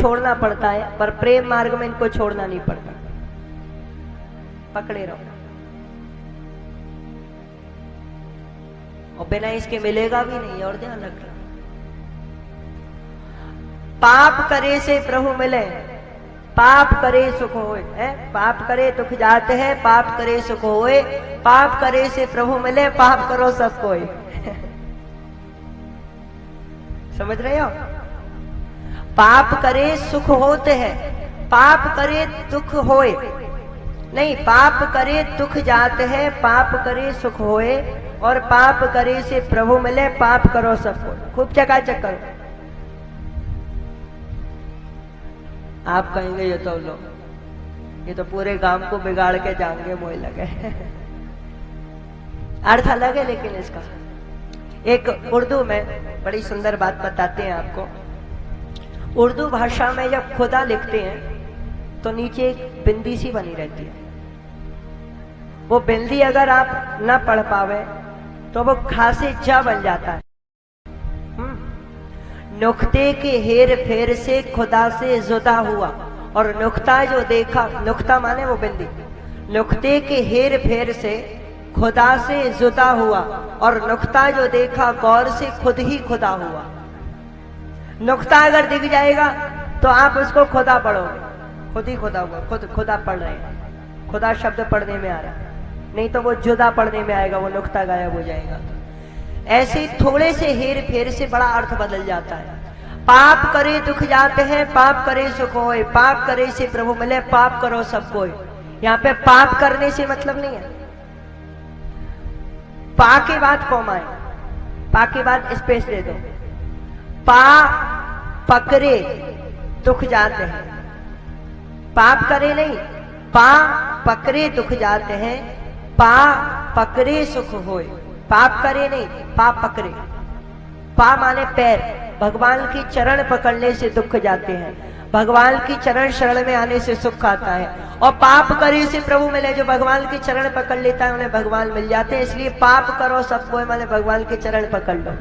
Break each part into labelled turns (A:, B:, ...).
A: छोड़ना पड़ता है, पर प्रेम मार्ग में इनको छोड़ना नहीं पड़ता। पकड़े रहो, और बिना इसके मिलेगा भी नहीं। और ध्यान रखना, पाप करे से प्रभु मिले, पाप करे सुख होए, पाप करे दुख जाते हैं, पाप करे सुख होए, पाप करे से प्रभु मिले, पाप करो सब कोई। समझ रहे हो? पाप करे सुख होते हैं, पाप करे दुख होए नहीं, पाप करे दुख जाते हैं, पाप करे सुख होए, और पाप करे से प्रभु मिले, पाप करो सब कोई। खूब चकाचक करो। आप कहेंगे ये तो लोग, ये तो पूरे गांव को बिगाड़ के जाएंगे, मोह लगे। अर्थ अलग है लेकिन इसका। एक उर्दू में बड़ी सुंदर बात बताते हैं आपको। उर्दू भाषा में जब खुदा लिखते हैं तो नीचे एक बिंदी सी बनी रहती है। वो बिंदी अगर आप ना पढ़ पावे तो वो खासे जा बन जाता है। नुक्ते के हेर फेर से खुदा से जुदा हुआ, और नुक्ता जो देखा, नुक्ता माने वो बिंदी, नुक्ते के हेर फेर से खुदा से जुदा हुआ, और नुक्ता जो देखा गौर से खुद ही खुदा हुआ। नुक्ता अगर दिख जाएगा तो आप उसको खुदा पढ़ोगे, खुद ही खुदा हुआ, खुद खुदा पढ़ रहे हैं, खुदा शब्द पढ़ने में आ रहा है, नहीं तो वो जुदा पढ़ने में आएगा, वो नुक्ता गायब हो जाएगा। ऐसे थोड़े से हेर फेर से बड़ा अर्थ बदल जाता है। पाप करे दुख जाते हैं, पाप करे सुख होए, पाप करे से प्रभु मिले, पाप करो सब कोई। यहाँ पे पाप करने से मतलब नहीं है। पा के बाद कौमा है, पा के बाद स्पेस दे दो। पा पकड़े दुख जाते हैं, पाप करे नहीं, पा पकड़े दुख जाते हैं, पा पकड़े सुख होए। पाप करे नहीं, पाप पकड़े। पा माने पैर, भगवान की चरण पकड़ने से दुख जाते हैं, भगवान की चरण शरण में आने से सुख आता है। और पाप करे से प्रभु मिले, जो भगवान की चरण पकड़ लेता है उन्हें भगवान मिल जाते हैं। इसलिए पाप करो सबको माने भगवान के चरण पकड़ लो।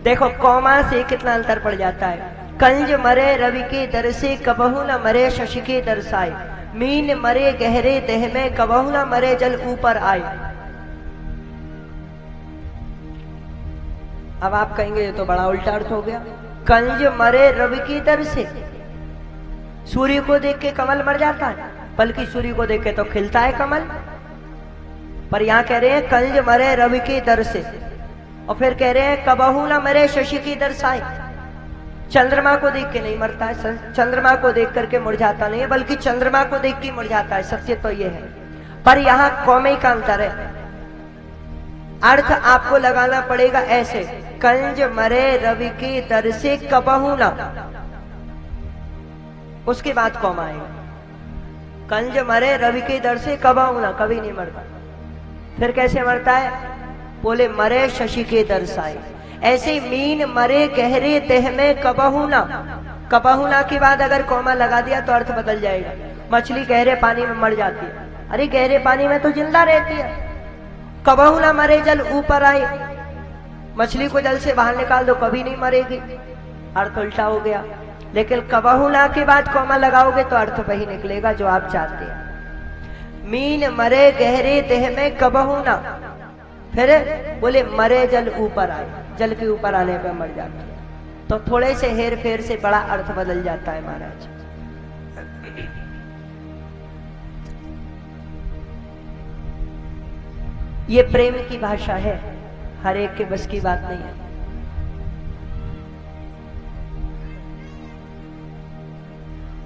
A: देखो कौमा से कितना अंतर पड़ जाता है। कंज मरे रवि के दर से, कबहू न मरे शशि के दरसाए, मीन मरे गहरे देह में, कबहू न मरे जल ऊपर आए। अब आप कहेंगे ये तो बड़ा उल्टा अर्थ हो गया। कंज मरे रवि की दर से, सूर्य को देख के कमल मर जाता है, बल्कि सूर्य को देख के तो खिलता है कमल। पर यहां कह रहे हैं कंज मरे रवि की दर से, और फिर कह रहे हैं कबहू न मरे शशि की दरसाए। चंद्रमा को देख के नहीं मरता है, चंद्रमा को देख करके मुरझाता नहीं है, बल्कि चंद्रमा को देख के मुरझाता है। सत्य तो ये है, पर यहां कौमे का अंतर है। अर्थ आपको लगाना पड़ेगा ऐसे, कंज मरे रवि की दर से, कबहू ना, उसके बाद कौमा आएगा। कंज मरे रवि की दर से, कबहू ना, कभी नहीं मरता। फिर कैसे मरता है? बोले मरे शशि के दरसाए। ऐसे मीन मरे गहरे देह में, कबहू ना, कबहू ना के बाद अगर कौमा लगा दिया तो अर्थ बदल जाएगा। मछली गहरे पानी में मर जाती है, अरे गहरे पानी में तो जिंदा रहती है। कबहू ना मरे जल ऊपर आए, मछली को जल से बाहर निकाल दो कभी नहीं मरेगी, अर्थ उल्टा हो गया। लेकिन कबहू ना के बाद कौमा लगाओगे तो अर्थ वही निकलेगा जो आप चाहते हैं। मीन मरे गहरे देह में, कबहू ना, फिर बोले मरे जल ऊपर आए, जल के ऊपर आने पर मर जाती है। तो थोड़े से हेर फेर से बड़ा अर्थ बदल जाता है महाराज। ये प्रेम की भाषा है, हर एक के बस की बात नहीं है।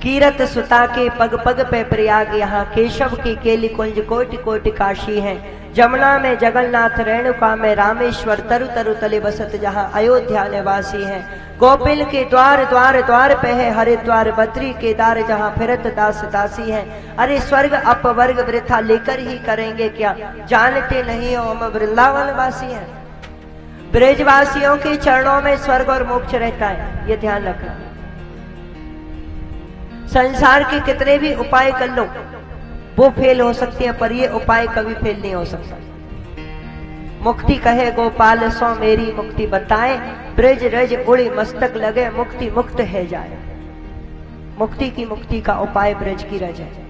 A: कीरत सुता के पग पग पे प्रयाग, यहाँ केशव की केली कुंज कोटि कोटि काशी है। जमुना में जगन्नाथ, रेणुका में रामेश्वर, तरु तरु तले बसत जहाँ अयोध्या निवासी है। गोपिल के द्वार द्वार द्वार पे है हरिद्वार, बद्री केदार जहाँ फिरत दास दासी है। अरे स्वर्ग अपवर्ग वृथा लेकर ही करेंगे क्या, जानते नहीं हो हम वृंदावन वासी हैं। ब्रजवासियों के चरणों में स्वर्ग और मोक्ष रहता है, ये ध्यान रखना। संसार के कितने भी उपाय कर लो वो फेल हो सकते हैं, पर ये उपाय कभी फेल नहीं हो सकता। मुक्ति कहे गोपाल सो मेरी मुक्ति बताए, ब्रज रज उड़ी मस्तक लगे मुक्ति मुक्त है जाए। मुक्ति का उपाय ब्रज की रज है।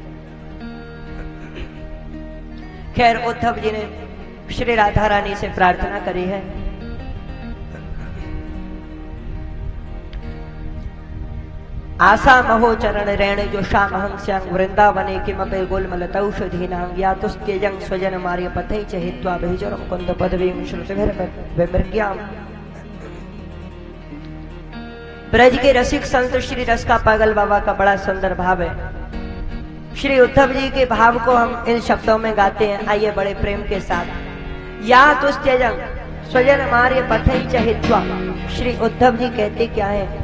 A: खैर उद्धव जी ने श्री राधा रानी से प्रार्थना करी है, आशा महो चरण रेण जो शामहं स्यांग वृंदावने किमपि गुलमलतौषधीनां यातुस्त्यजं स्वजन मार्य पथै च हित्वा भेजरं कुंद पदवीं श्रुतिभिर विमृग्याम्। ब्रज के रसिक संत श्री रस का पागल बाबा का बड़ा सुंदर भाव है। श्री उद्धव जी के भाव को हम इन शब्दों में गाते हैं। आइए बड़े प्रेम के साथ। या तुस्त्यजं स्वजन मार्य पथै च हित्वा। श्री उद्धव जी कहते क्या है?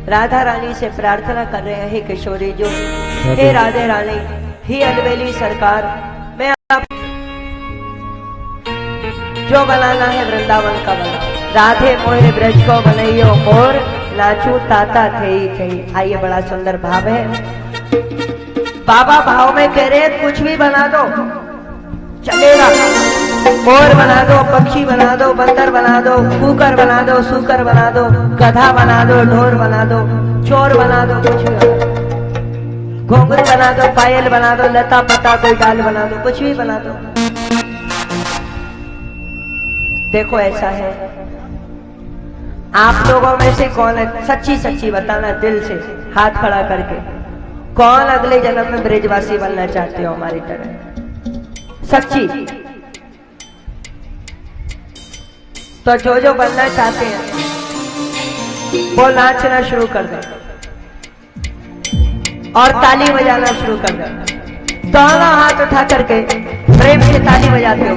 A: राधा रानी से प्रार्थना कर रहे हैं, हे किशोरी जो, हे राधे रानी, हे अलवेली सरकार, मैं आप जो बनाना है वृंदावन का बना, राधे मोहे ब्रज को बनइयो मोर, नाचू ताता थे। आइए बड़ा सुंदर भाव है। बाबा भाव में कह रहे हैं कुछ भी बना दो चलेगा, मोर बना दो, पक्षी बना दो, बंदर बना दो, कुकर बना दो, सूकर बना दो, गधा बना दो, ढोर बना दो, चोर बना दो, कुछ भी बना दो, घोंघरू बना दो, पायल बना दो, लता पता कोई डाल बना दो, कुछ भी बना दो। देखो ऐसा है, आप लोगों में से कौन है, सच्ची सच्ची बताना दिल से हाथ खड़ा करके, कौन अगले जन्म में ब्रजवासी बनना चाहते हो हमारी तरह? सच्ची। तो जो बनना चाहते हैं वो नाचना शुरू कर दे और ताली बजाना शुरू कर दे। दोनों हाथ उठा करके प्रेम से ताली बजाते हो।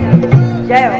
A: जय हो।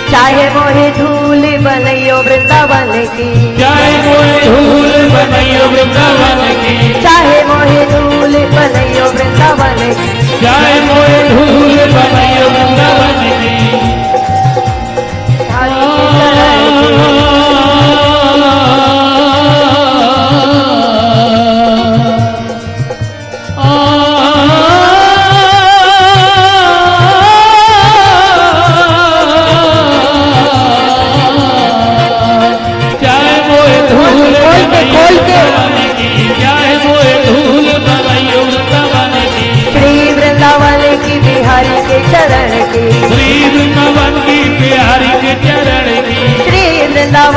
A: चाहे मोहे धूल बनइयो वृंदावन की,
B: चाहे मोहे धूल बनइयो वृंदावन की,
A: चाहे मोहे धूल बनइयो वृंदावन की,
B: चाहे मोहे धूल बनइयो वृंदावन की।
A: खोल के
B: चाहे मोहे धूल बनइयो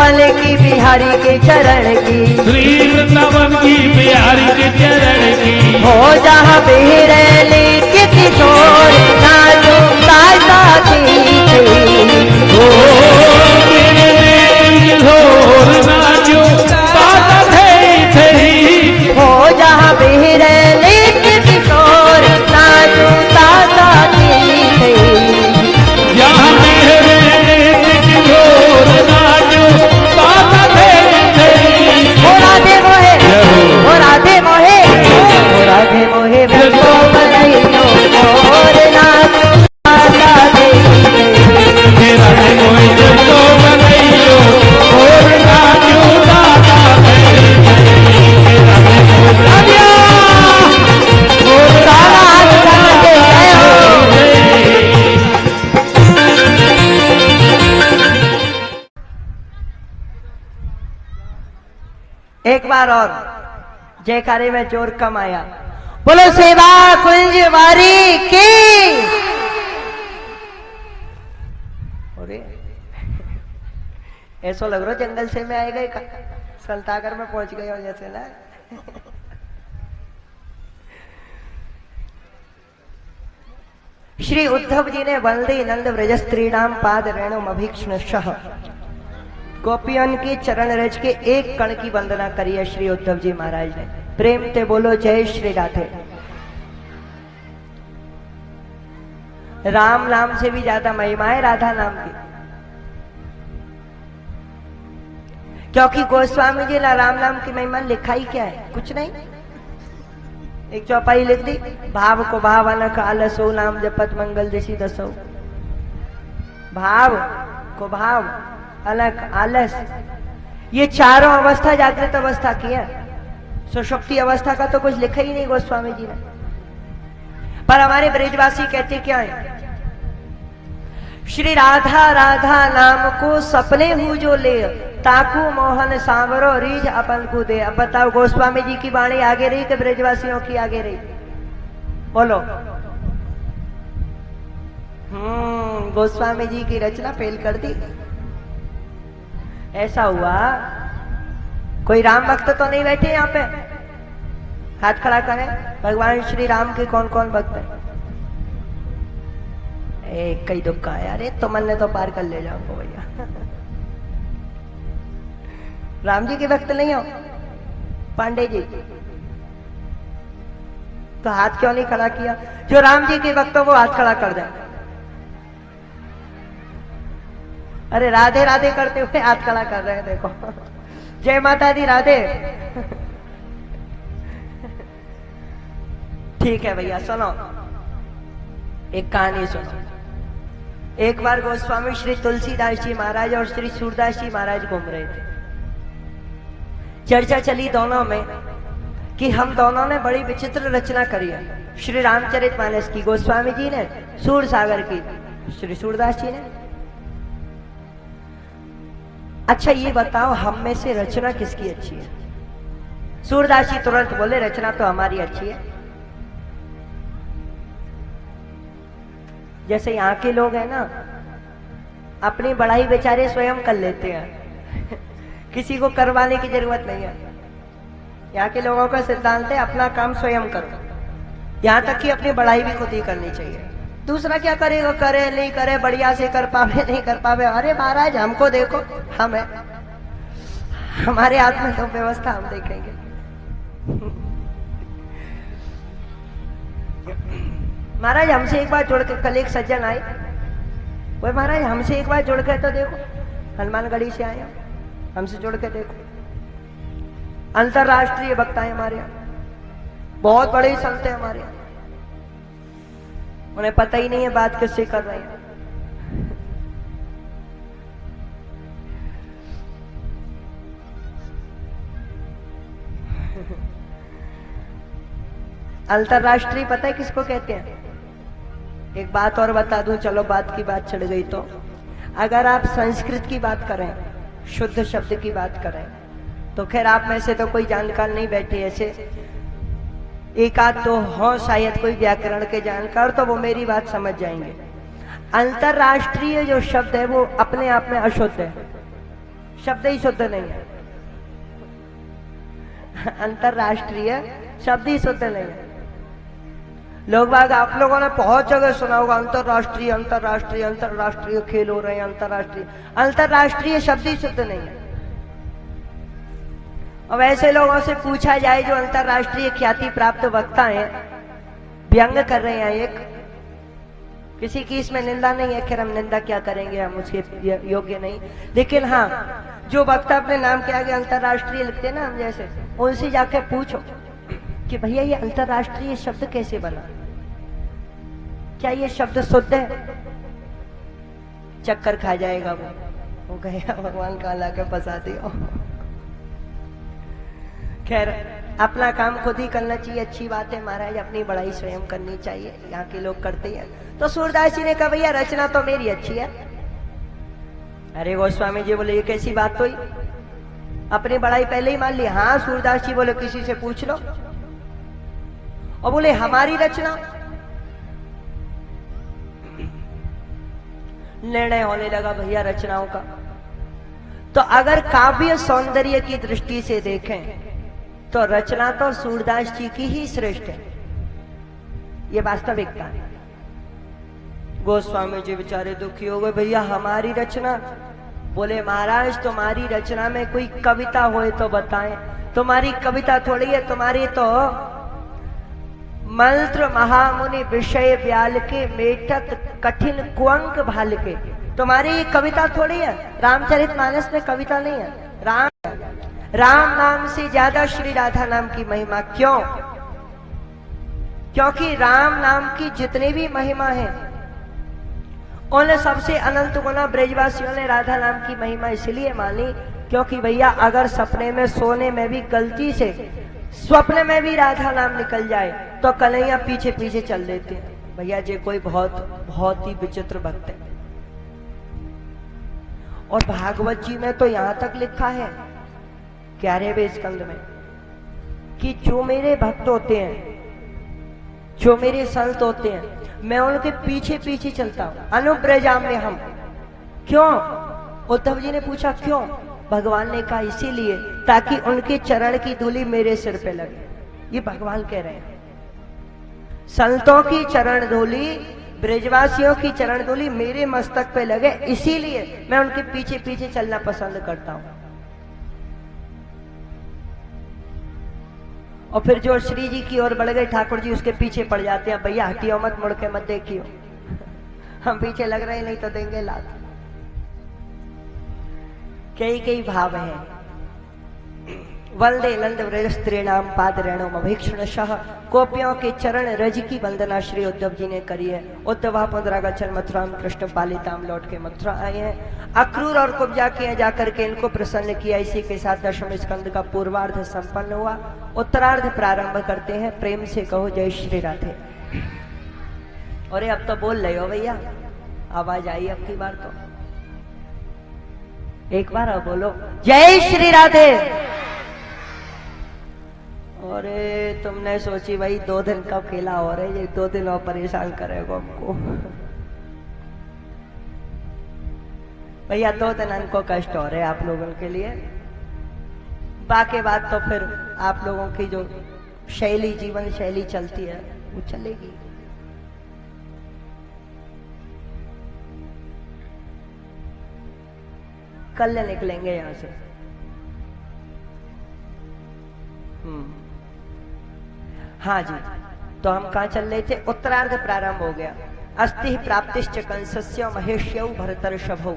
A: वृंदावन की बिहारी के चरण की,
B: श्री वृंदावन की बिहारी के चरण की।
A: हो जहाँ बिहरली के किशोर नाचो ताता थी,
B: ओ मेरे किशोर नाचो ताता थे।
A: हो जहाँ बिहरली के किशोर नाचो ताता थी,
B: यहाँ मेरे किशोर नाचो ताता थे।
A: ओ राधे मोहे, ओ राधे मोहे, ओ राधे मोहे वृंदो बनैयो और नाचो ताता थी।
B: राधे मोहे वृंदो बनैयो और नाचो ताता थे। राधे मोहे
A: एक बार और जयकारे में जोर कम आया। बोलो सेवा कुंज वारी की। अरे ऐसा लग रहा जंगल से में आए गए, संतागर में पहुंच गए हो जैसे ना। श्री उद्धव जी ने वंदे नंद व्रज स्त्रीणाम पाद रेणुम अभीक्ष्णशः, गोपियन के चरण रज के एक कण की वंदना करी है श्री उद्धव जी महाराज ने। प्रेम ते बोलो जय श्री राधे। राम नाम से भी ज्यादा महिमा है राधा नाम की, क्योंकि गोस्वामी जी ने राम नाम की महिमा लिखा ही क्या है, कुछ नहीं। एक चौपाई लिख दी, भाव को भाव अनक आलसो नाम जपत मंगल दिशि दसो। भाव को भाव अलग आलस, ये चारों अवस्था जागृत अवस्था की है। सुषुप्ति अवस्था का तो कुछ लिखा ही नहीं गोस्वामी जी ने। पर हमारे ब्रजवासी कहते क्या है, श्री राधा राधा नाम को सपने हूँ जो ले, ताकू मोहन सांवरो रीझ अपन को दे। अब बताओ गोस्वामी जी की वाणी आगे रही कि ब्रजवासियों की आगे रही? बोलो। गोस्वामी जी की रचना फेल कर दी। ऐसा हुआ, कोई राम भक्त तो नहीं बैठे यहाँ पे? हाथ खड़ा करें, भगवान श्री राम के कौन कौन भक्त है? कई दुख का है। अरे तो मन ने तो पार कर ले जाओ भैया। राम जी के भक्त नहीं हो? पांडे जी तो हाथ क्यों नहीं खड़ा किया? जो राम जी के भक्त हो वो हाथ खड़ा कर दे। अरे राधे राधे करते हुए हाथ खड़ा कर रहे हैं, देखो। जय माता दी, राधे। ठीक है भैया, सुनो एक कहानी सुनो। एक बार गोस्वामी श्री तुलसीदास जी महाराज और श्री सूरदास जी महाराज घूम रहे थे। चर्चा चली दोनों में कि हम दोनों ने बड़ी विचित्र रचना करी है। श्री रामचरितमानस की गोस्वामी जी ने, सूर सागर की श्री सूरदास जी ने। अच्छा ये बताओ हम में से रचना किसकी अच्छी है? सूरदास जी तुरंत बोले रचना तो हमारी अच्छी है। जैसे यहाँ के लोग हैं ना, अपनी बढ़ाई बेचारे स्वयं कर लेते हैं। किसी को करवाने की जरूरत नहीं है। यहाँ के लोगों का सिद्धांत है अपना काम स्वयं करो। यहाँ तक कि अपनी बढ़ाई भी खुद ही करनी चाहिए। दूसरा क्या करेगा, करे नहीं करे, बढ़िया से कर पावे नहीं कर पावे, अरे महाराज हमको देखो, हम है, हमारे हाथ में तो व्यवस्था, हम देखेंगे। महाराज हमसे एक बार जुड़ के, कल एक सज्जन आए, वो महाराज हमसे एक बार जुड़ के तो देखो, हनुमानगढ़ी से आए, हमसे जुड़ के देखो। अंतरराष्ट्रीय वक्ता है हमारे यहाँ, बहुत बड़े संत है हमारे यहाँ, उन्हें पता ही नहीं है बात किससे कर रहे हैं। अंतरराष्ट्रीय पता है किसको कहते हैं? एक बात और बता दूं, चलो बात की बात चढ़ गई तो, अगर आप संस्कृत की बात करें, शुद्ध शब्द की बात करें, तो खैर आप में से तो कोई जानकार नहीं बैठे ऐसे, एक आध तो हो शायद कोई व्याकरण के जानकार, तो वो मेरी बात समझ जाएंगे। अंतरराष्ट्रीय जो शब्द है वो अपने आप में अशुद्ध है। शब्द ही शुद्ध नहीं है। अंतरराष्ट्रीय शब्द ही शुद्ध नहीं है। लोग बाग आप लोगों ने बहुत जगह सुना होगा अंतरराष्ट्रीय अंतरराष्ट्रीय अंतरराष्ट्रीय खेल हो रहे हैं, अंतरराष्ट्रीय शब्द ही शुद्ध नहीं है। अब ऐसे लोगों से पूछा जाए जो अंतरराष्ट्रीय ख्याति प्राप्त वक्ता हैं, व्यंग कर रहे हैं, एक किसी की इसमें निंदा नहीं है, खैर हम निंदा क्या करेंगे, हम उसके योग्य नहीं। लेकिन हाँ, जो वक्ता अपने नाम के आगे अंतरराष्ट्रीय लिखते हैं ना, हम जैसे, उनसे जाके पूछो कि भैया ये अंतरराष्ट्रीय शब्द कैसे बना, क्या ये शब्द शुद्ध है? चक्कर खा जाएगा वो कहेगा भगवान का ला के फंसा दियो। खैर अपना काम खुद ही करना चाहिए, अच्छी बात है महाराज, अपनी बड़ाई स्वयं करनी चाहिए, यहाँ के लोग करते हैं। तो सूरदास जी ने कहा भैया रचना तो मेरी अच्छी है। अरे गोस्वामी जी बोले ये कैसी बात हुई, अपनी बड़ाई पहले ही मान ली। हाँ सूरदास जी बोले किसी से पूछ लो। और बोले हमारी रचना, निर्णय होने लगा भैया रचनाओं का। तो अगर काव्य सौंदर्य की दृष्टि से देखें तो रचना तो सूरदास जी की ही श्रेष्ठ है, ये वास्तविकता है। गोस्वामी जी बेचारे दुखी हो गए, भैया हमारी रचना। बोले महाराज तुम्हारी रचना में कोई कविता होए तो बताएं। तुम्हारी कविता थोड़ी है, तुम्हारी तो मंत्र महामुनि विषय ब्याल के मेटत कठिन कुअंक भाल के, तुम्हारी ये कविता थोड़ी है। रामचरितमानस में कविता नहीं है। राम नाम से ज्यादा श्री राधा नाम की महिमा। क्यों? क्योंकि राम नाम की जितनी भी महिमा है उन सबसे अनंत गुना ब्रजवासियों ने राधा नाम की महिमा इसलिए मानी क्योंकि भैया अगर सपने में सोने में भी गलती से स्वप्न में भी राधा नाम निकल जाए तो कन्हैया पीछे पीछे चल देते हैं। भैया जी कोई बहुत ही विचित्र भक्त है। और भागवत जी में तो यहां तक लिखा है 11वें स्कंद में कि जो मेरे भक्त होते हैं, जो मेरे संत होते हैं, मैं उनके पीछे पीछे चलता हूं। अनुब्रजाम में हम। क्यों? उद्धव जी ने पूछा क्यों? भगवान ने कहा इसीलिए ताकि उनके चरण की धूलि मेरे सिर पे लगे। ये भगवान कह रहे हैं, संतों की चरण धूलि, ब्रजवासियों की चरण धूलि मेरे मस्तक पे लगे, इसीलिए मैं उनके पीछे पीछे चलना पसंद करता हूं। और फिर जो श्री जी की ओर बढ़ गए ठाकुर जी उसके पीछे पड़ जाते हैं, भैया हटियो मत, मुड़ के मत देखियो, हम पीछे लग रहे नहीं तो देंगे लात। कई भाव है। वंदे नंद व्रज स्त्रीणाम पाद रेणु मभीक्षणशः, गोपियों के चरण रज की वंदना श्री उद्धव जी ने करी है। उद्धव पुनरागच्छन् मथुराम कृष्ण पालिताम, लौट के मथुरा आए हैं। अक्रूर और कुब्जा के जाकर के इनको प्रसन्न किया। इसी के साथ 10वें स्कंद का पूर्वार्ध संपन्न हुआ। उत्तरार्ध प्रारंभ करते हैं। प्रेम से कहो जय श्री राधे। अरे अब तो बोल रहे हो भैया, आवाज आई अब की बार तो एक बार अब बोलो जय श्री राधे। अरे तुमने सोची भाई 2 दिन का खेला हो रहा है, ये 2 दिन और परेशान करेगा हमको। भैया 2 दिन हमको कष्ट हो रहे आप लोगों के लिए, बाकी बात तो फिर आप लोगों की जो शैली, जीवन शैली चलती है वो चलेगी। कल निकलेंगे यहां से। हाँ जी, तो हम कहाँ चल रहे थे? उत्तरार्ध प्रारंभ हो गया। अस्ति प्राप्तिश्च कंसस्य महेश्यौ भरतर्षभौ।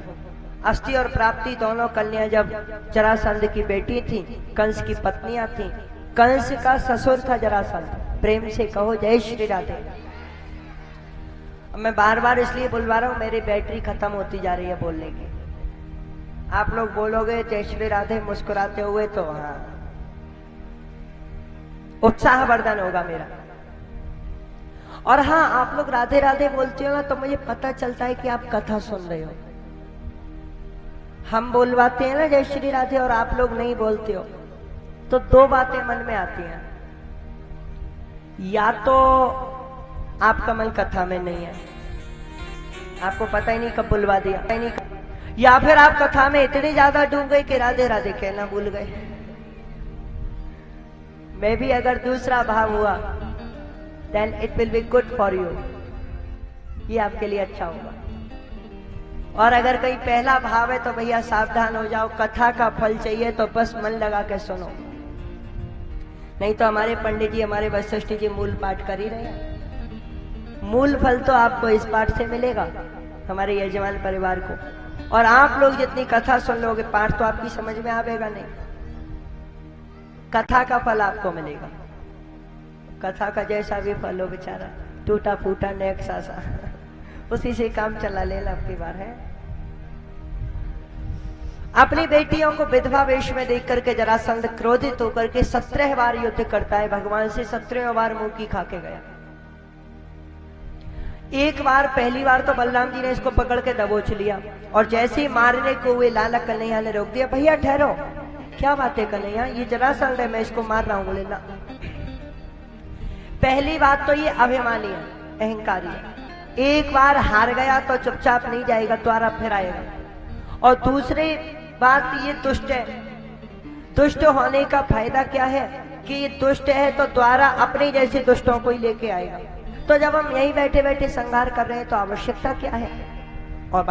A: अस्ति और प्राप्ति दोनों कन्या जब जरासंध की बेटी थी, कंस की पत्नियां थी। कंस का ससुर था जरासंध। प्रेम से कहो जय श्री राधे। मैं बार बार इसलिए बुलवा रहा हूं, मेरी बैटरी खत्म होती जा रही है बोलने की। आप लोग बोलोगे जय श्री राधे मुस्कुराते हुए तो हाँ उत्साह वर्धन होगा मेरा। और हाँ, आप लोग राधे राधे बोलते हो ना तो मुझे पता चलता है कि आप कथा सुन रहे हो। हम बोलवाते हैं ना जय श्री राधे और आप लोग नहीं बोलते हो, तो 2 बातें मन में आती हैं। या तो आपका मन कथा में नहीं है, आपको पता ही नहीं कब बुलवा दिया, या फिर आप कथा में इतने ज्यादा डूब गए कि राधे राधे कहना भूल गए। मैं भी अगर दूसरा भाव हुआ then it will be good for you, ये आपके लिए अच्छा होगा। और अगर कहीं पहला भाव है तो भैया सावधान हो जाओ, कथा का फल चाहिए तो बस मन लगा के सुनो, नहीं तो हमारे पंडित जी, हमारे वशिष्ठ जी मूल पाठ कर ही रहे हैं। मूल फल तो आपको इस पाठ से मिलेगा, हमारे यजमान परिवार को। और आप लोग जितनी कथा सुन लोगे, पाठ तो आपकी समझ में आवेगा नहीं, कथा का फल आपको मिलेगा। कथा का जैसा भी फल हो बेचारा, टूटा फूटा नेक सासा उसी से काम चला लेना आपकी बार है। अपनी बेटियों को विधवा वेश में देख करके जरासंध क्रोधित होकर के 17 बार युद्ध करता है भगवान से, 17 बार मुंह की खा के गया। एक बार, पहली बार तो बलराम जी ने इसको पकड़ के दबोच लिया और जैसे ही मारने को हुए लाला कन्हैया ने रोक दिया, भैया ठहरो, क्या बात है कन्हैया, ये जरासंध है, मैं इसको मार रहा हूं। बोले ना, पहली बात तो ये अभिमानी है, अहंकारी है, एक बार हार गया तो चुपचाप नहीं जाएगा, द्वारा फिर आएगा। और दूसरी बात ये दुष्ट है। दुष्ट होने का फायदा क्या है कि ये दुष्ट है तो द्वारा अपने जैसे दुष्टों को ही लेके आएगा। तो जब हम यहीं बैठे बैठे संहार कर रहे हैं तो आवश्यकता क्या है। और